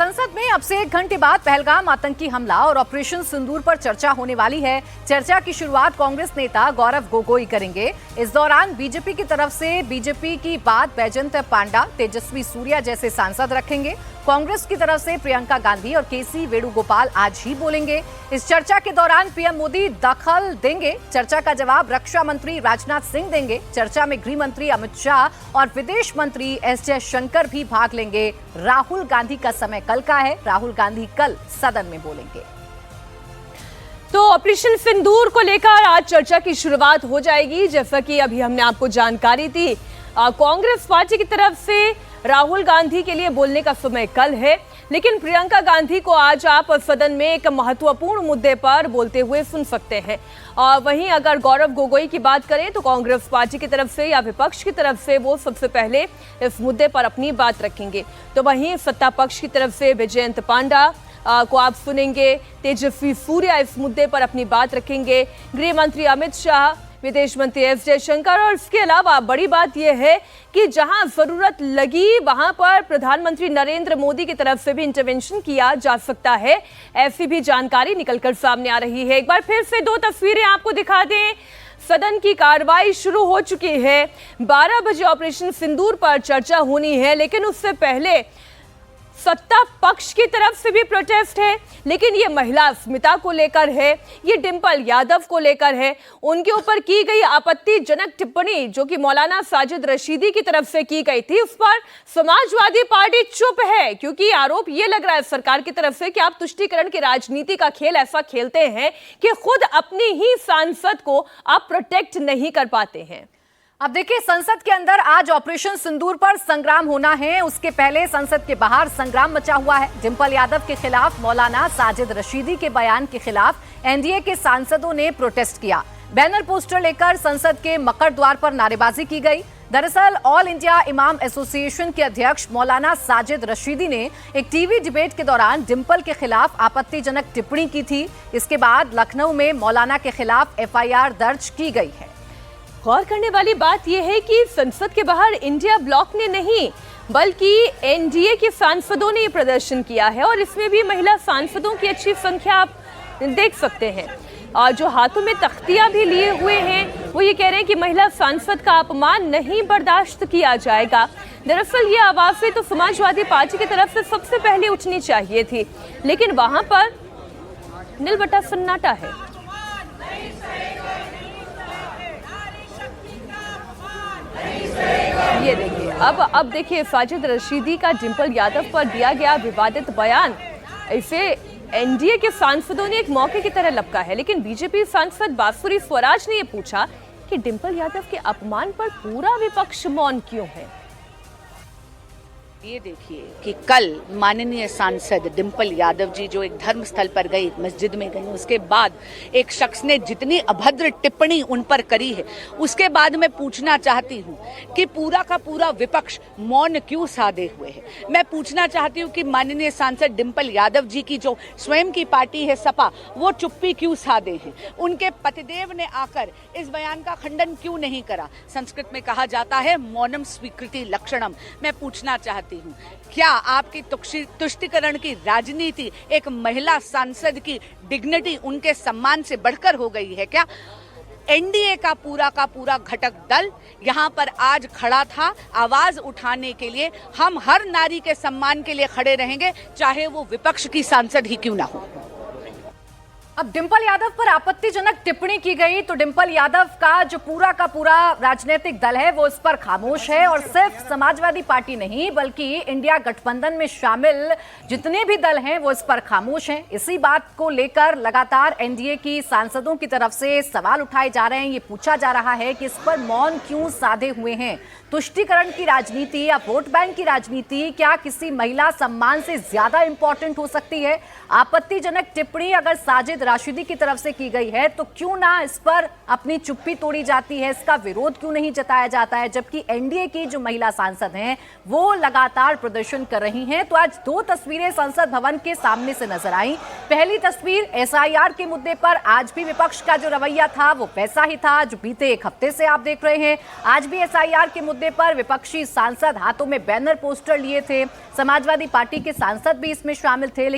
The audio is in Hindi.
संसद में अब से 1 घंटे बाद पहलगाम आतंकी हमला और ऑपरेशन सिंदूर पर चर्चा होने वाली है। चर्चा की शुरुआत कांग्रेस नेता गौरव गोगोई करेंगे। इस दौरान बीजेपी की तरफ से बीजेपी की बात बैजयंत पांडा, तेजस्वी सूर्या जैसे सांसद रखेंगे। कांग्रेस की तरफ से प्रियंका गांधी और केसी वेणुगोपाल आज ही बोलेंगे। इस चर्चा के दौरान पीएम मोदी दखल देंगे। चर्चा का जवाब रक्षा मंत्री राजनाथ सिंह देंगे। चर्चा में गृह मंत्री अमित शाह और विदेश मंत्री एस जयशंकर भी भाग लेंगे। राहुल गांधी का समय कल का है। राहुल गांधी कल सदन में बोलेंगे। तो ऑपरेशन सिंदूर को लेकर आज चर्चा की शुरुआत हो जाएगी। जैसा कि अभी हमने आपको जानकारी दी, कांग्रेस पार्टी की तरफ से राहुल गांधी के लिए बोलने का समय कल है, लेकिन प्रियंका गांधी को आज आप सदन में एक महत्वपूर्ण मुद्दे पर बोलते हुए सुन सकते हैं। और वहीं अगर गौरव गोगोई की बात करें तो कांग्रेस पार्टी की तरफ से या विपक्ष की तरफ से वो सबसे पहले इस मुद्दे पर अपनी बात रखेंगे। तो वहीं सत्ता पक्ष की तरफ से बैजयंत पांडा को आप सुनेंगे। तेजस्वी सूर्या इस मुद्दे पर अपनी बात रखेंगे। गृह मंत्री अमित शाह, विदेश मंत्री एस जयशंकर, और इसके अलावा बड़ी बात यह है कि जहां जरूरत लगी वहां पर प्रधानमंत्री नरेंद्र मोदी की तरफ से भी इंटरवेंशन किया जा सकता है। ऐसी भी जानकारी निकलकर सामने आ रही है। एक बार फिर से 2 तस्वीरें आपको दिखा दें। सदन की कार्रवाई शुरू हो चुकी है। 12 बजे ऑपरेशन सिंदूर पर चर्चा होनी है, लेकिन उससे पहले सत्ता पक्ष की तरफ से भी प्रोटेस्ट है, लेकिन ये महिला स्मिता को लेकर है, ये डिंपल यादव को लेकर है। उनके ऊपर की गई आपत्तिजनक टिप्पणी जो कि मौलाना साजिद रशीदी की तरफ से की गई थी, उस पर समाजवादी पार्टी चुप है, क्योंकि आरोप ये लग रहा है सरकार की तरफ से कि आप तुष्टीकरण की राजनीति का खेल ऐसा खेलते हैं कि खुद अपनी ही सांसद को आप प्रोटेक्ट नहीं कर पाते हैं। अब देखिए, संसद के अंदर आज ऑपरेशन सिंदूर पर संग्राम होना है। उसके पहले संसद के बाहर संग्राम मचा हुआ है। डिंपल यादव के खिलाफ मौलाना साजिद रशीदी के बयान के खिलाफ एनडीए के सांसदों ने प्रोटेस्ट किया। बैनर पोस्टर लेकर संसद के मकर द्वार पर नारेबाजी की गई। दरअसल ऑल इंडिया इमाम एसोसिएशन के अध्यक्ष मौलाना साजिद रशीदी ने एक टीवी डिबेट के दौरान डिंपल के खिलाफ आपत्तिजनक टिप्पणी की थी। इसके बाद लखनऊ में मौलाना के खिलाफ एफआईआर दर्ज की गई है। गौर करने वाली बात यह है कि संसद के बाहर इंडिया ब्लॉक ने नहीं बल्कि एनडीए के सांसदों ने प्रदर्शन किया है, और इसमें भी महिला सांसदों की अच्छी संख्या आप देख सकते हैं। और जो हाथों में तख्तियां भी लिए हुए हैं वो ये कह रहे हैं कि महिला सांसद का अपमान नहीं बर्दाश्त किया जाएगा। दरअसल ये आवाजें तो समाजवादी पार्टी की तरफ से सबसे पहले उठनी चाहिए थी, लेकिन वहां पर नीलबटा सन्नाटा है। ये देखिए, अब देखिए साजिद रशीदी का डिंपल यादव पर दिया गया विवादित बयान, इसे एनडीए के सांसदों ने एक मौके की तरह लपका है। लेकिन बीजेपी सांसद बांसुरी स्वराज ने ये पूछा कि डिंपल यादव के अपमान पर पूरा विपक्ष मौन क्यों है। ये देखिए कि कल माननीय सांसद डिंपल यादव जी जो एक धर्म स्थल पर गई, मस्जिद में गई, उसके बाद एक शख्स ने जितनी अभद्र टिप्पणी उन पर करी है, उसके बाद मैं पूछना चाहती हूँ कि पूरा का पूरा विपक्ष मौन क्यों साधे हुए है। मैं पूछना चाहती हूँ कि माननीय सांसद डिंपल यादव जी की जो स्वयं की पार्टी है सपा, वो चुप्पी क्यों साधे हैं। उनके पतिदेव ने आकर इस बयान का खंडन क्यों नहीं करा। संस्कृत में कहा जाता है मौनम स्वीकृति लक्षणम। मैं पूछना चाहती हूँ, क्या आपकी तुष्टीकरण की राजनीति एक महिला सांसद की डिग्निटी, उनके सम्मान से बढ़कर हो गई है क्या? एनडीए का पूरा घटक दल यहाँ पर आज खड़ा था आवाज उठाने के लिए। हम हर नारी के सम्मान के लिए खड़े रहेंगे, चाहे वो विपक्ष की सांसद ही क्यों ना हो। अब डिंपल यादव पर आपत्तिजनक टिप्पणी की गई तो डिंपल यादव का जो पूरा का पूरा राजनीतिक दल है वो इस पर खामोश है, और सिर्फ समाजवादी पार्टी नहीं बल्कि इंडिया गठबंधन में शामिल जितने भी दल हैं वो इस पर खामोश हैं। इसी बात को लेकर लगातार एनडीए की सांसदों की तरफ से सवाल उठाए जा रहे हैं। ये पूछा जा रहा है कि इस पर मौन क्यों साधे हुए हैं। तुष्टीकरण की राजनीति या वोट बैंक की राजनीति क्या किसी महिला सम्मान से ज्यादा इंपॉर्टेंट हो सकती है? आपत्तिजनक टिप्पणी अगर साजिद राशिदी की तरफ से की गई है, तो क्यों ना इस पर अपनी चुप्पी तोड़ी जाती है, इसका विरोध क्यों नहीं जताया जाता है, जबकि एनडीए की जो महिला सांसद हैं वो लगातार प्रदर्शन कर रही हैं। तो आज दो तस्वीरें संसद भवन के सामने से नजर आई। पहली तस्वीर एसआईआर के मुद्दे पर आज भी विपक्ष का जो रवैया था वो वैसा ही था जो बीते एक हफ्ते से आप देख रहे हैं। आज भी एसआईआर के मुद्दे पर विपक्षी सांसद हाथों में बैनर पोस्टर लिए थे। समाजवादी पार्टी के सांसद भी इसमें शामिल थे।